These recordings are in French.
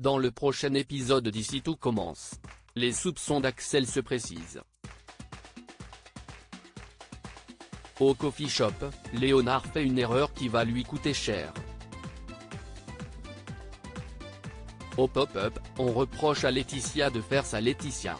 Dans le prochain épisode d'Ici tout commence, les soupçons d'Axel se précisent. Au coffee shop, Léonard fait une erreur qui va lui coûter cher. Au pop-up, on reproche à Laetitia de faire sa Laetitia.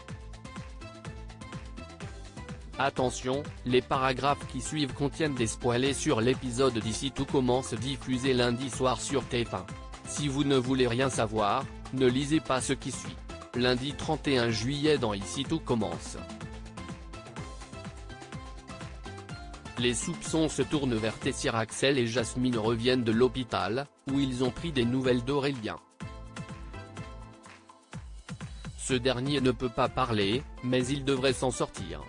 Attention, les paragraphes qui suivent contiennent des spoilers sur l'épisode d'Ici tout commence diffusé lundi soir sur TF1. Si vous ne voulez rien savoir, ne lisez pas ce qui suit. Lundi 31 juillet dans Ici tout commence. Les soupçons se tournent vers Tessia. Axel et Jasmine reviennent de l'hôpital, où ils ont pris des nouvelles d'Aurélien. Ce dernier ne peut pas parler, mais il devrait s'en sortir.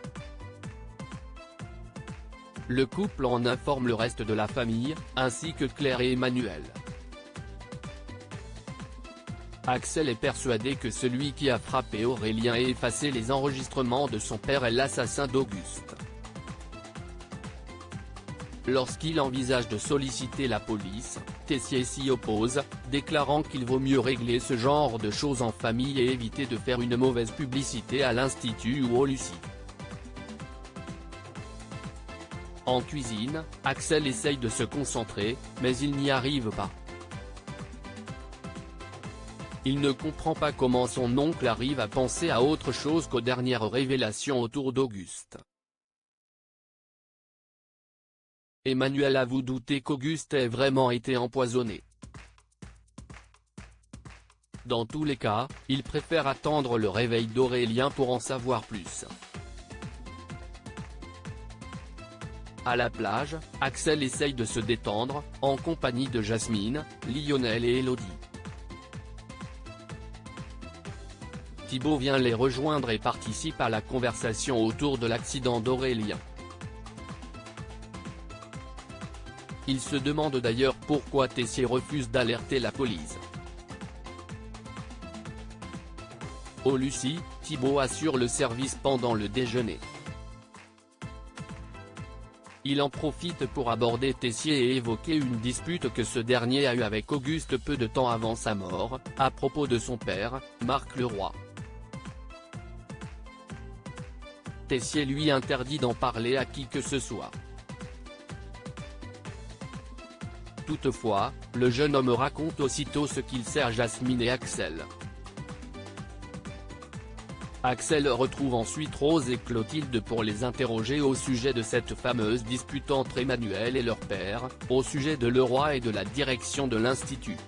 Le couple en informe le reste de la famille, ainsi que Claire et Emmanuel. Axel est persuadé que celui qui a frappé Aurélien et effacé les enregistrements de son père est l'assassin d'Auguste. Lorsqu'il envisage de solliciter la police, Tessier s'y oppose, déclarant qu'il vaut mieux régler ce genre de choses en famille et éviter de faire une mauvaise publicité à l'Institut ou au Lucie. En cuisine, Axel essaye de se concentrer, mais il n'y arrive pas. Il ne comprend pas comment son oncle arrive à penser à autre chose qu'aux dernières révélations autour d'Auguste. Emmanuel avoue douter qu'Auguste ait vraiment été empoisonné. Dans tous les cas, il préfère attendre le réveil d'Aurélien pour en savoir plus. À la plage, Axel essaye de se détendre, en compagnie de Jasmine, Lionel et Elodie. Thibaut vient les rejoindre et participe à la conversation autour de l'accident d'Aurélien. Il se demande d'ailleurs pourquoi Tessier refuse d'alerter la police. Au Lucie, Thibaut assure le service pendant le déjeuner. Il en profite pour aborder Tessier et évoquer une dispute que ce dernier a eue avec Auguste peu de temps avant sa mort, à propos de son père, Marc Leroy. Tessier lui interdit d'en parler à qui que ce soit. Toutefois, le jeune homme raconte aussitôt ce qu'il sait à Jasmine et Axel. Axel retrouve ensuite Rose et Clotilde pour les interroger au sujet de cette fameuse dispute entre Emmanuel et leur père, au sujet de Leroy et de la direction de l'Institut.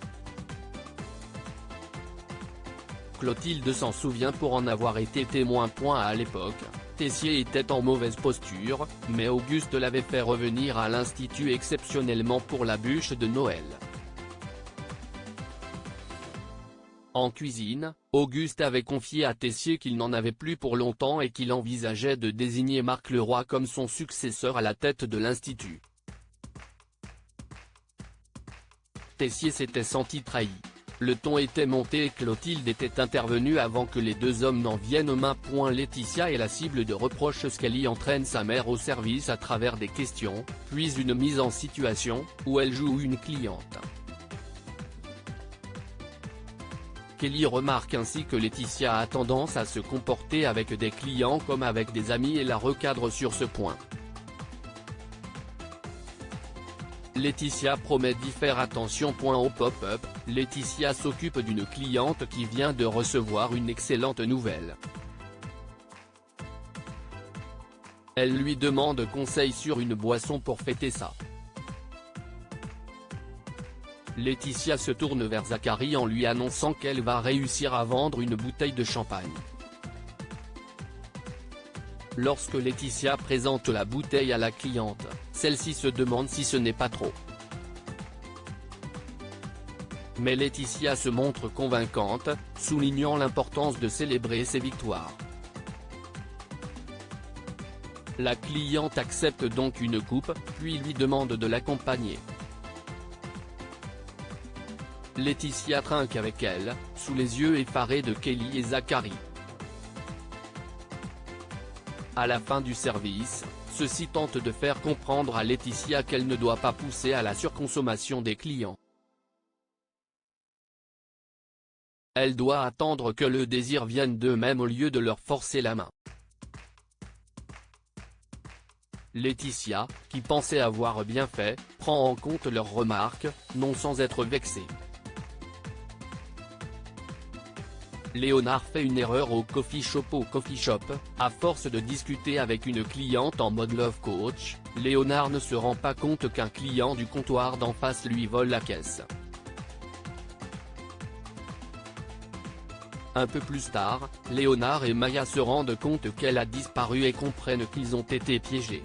Clotilde s'en souvient pour en avoir été témoin. À l'époque, Tessier était en mauvaise posture, mais Auguste l'avait fait revenir à l'Institut exceptionnellement pour la bûche de Noël. En cuisine, Auguste avait confié à Tessier qu'il n'en avait plus pour longtemps et qu'il envisageait de désigner Marc Leroy comme son successeur à la tête de l'Institut. Tessier s'était senti trahi. Le ton était monté et Clotilde était intervenue avant que les deux hommes n'en viennent aux mains. Laetitia est la cible de reproches. Skelly entraîne sa mère au service à travers des questions, puis une mise en situation, où elle joue une cliente. Kelly remarque ainsi que Laetitia a tendance à se comporter avec des clients comme avec des amis et la recadre sur ce point. Laetitia promet d'y faire attention. Au pop-up, Laetitia s'occupe d'une cliente qui vient de recevoir une excellente nouvelle. Elle lui demande conseil sur une boisson pour fêter ça. Laetitia se tourne vers Zachary en lui annonçant qu'elle va réussir à vendre une bouteille de champagne. Lorsque Laetitia présente la bouteille à la cliente, celle-ci se demande si ce n'est pas trop. Mais Laetitia se montre convaincante, soulignant l'importance de célébrer ses victoires. La cliente accepte donc une coupe, puis lui demande de l'accompagner. Laetitia trinque avec elle, sous les yeux effarés de Kelly et Zachary. À la fin du service, ceux-ci tentent de faire comprendre à Laetitia qu'elle ne doit pas pousser à la surconsommation des clients. Elle doit attendre que le désir vienne d'eux-mêmes au lieu de leur forcer la main. Laetitia, qui pensait avoir bien fait, prend en compte leurs remarques, non sans être vexée. Léonard fait une erreur au coffee shop, à force de discuter avec une cliente en mode love coach, Léonard ne se rend pas compte qu'un client du comptoir d'en face lui vole la caisse. Un peu plus tard, Léonard et Maya se rendent compte qu'elle a disparu et comprennent qu'ils ont été piégés.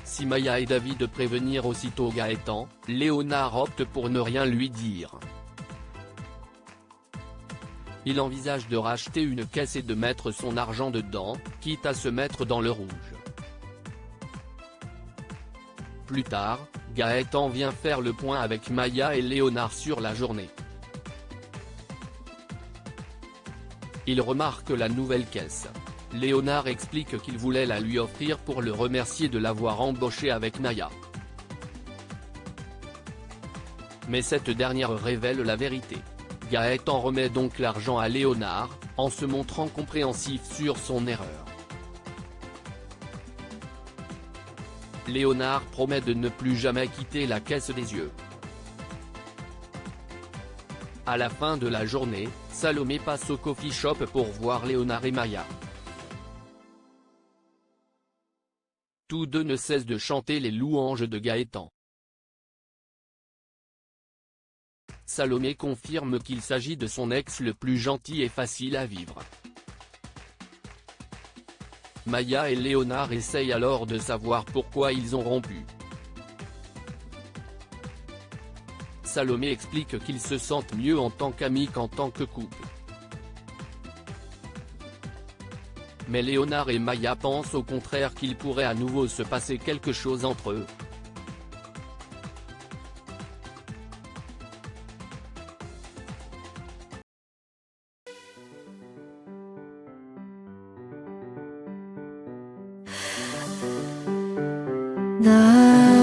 Si Maya et David prévenir aussitôt Gaëtan, Léonard opte pour ne rien lui dire. Il envisage de racheter une caisse et de mettre son argent dedans, quitte à se mettre dans le rouge. Plus tard, Gaëtan vient faire le point avec Maya et Léonard sur la journée. Il remarque la nouvelle caisse. Léonard explique qu'il voulait la lui offrir pour le remercier de l'avoir embauché avec Maya. Mais cette dernière révèle la vérité. Gaëtan remet donc l'argent à Léonard, en se montrant compréhensif sur son erreur. Léonard promet de ne plus jamais quitter la caisse des yeux. À la fin de la journée, Salomé passe au coffee shop pour voir Léonard et Maya. Tous deux ne cessent de chanter les louanges de Gaëtan. Salomé confirme qu'il s'agit de son ex le plus gentil et facile à vivre. Maya et Léonard essayent alors de savoir pourquoi ils ont rompu. Salomé explique qu'ils se sentent mieux en tant qu'amis qu'en tant que couple. Mais Léonard et Maya pensent au contraire qu'il pourrait à nouveau se passer quelque chose entre eux. 나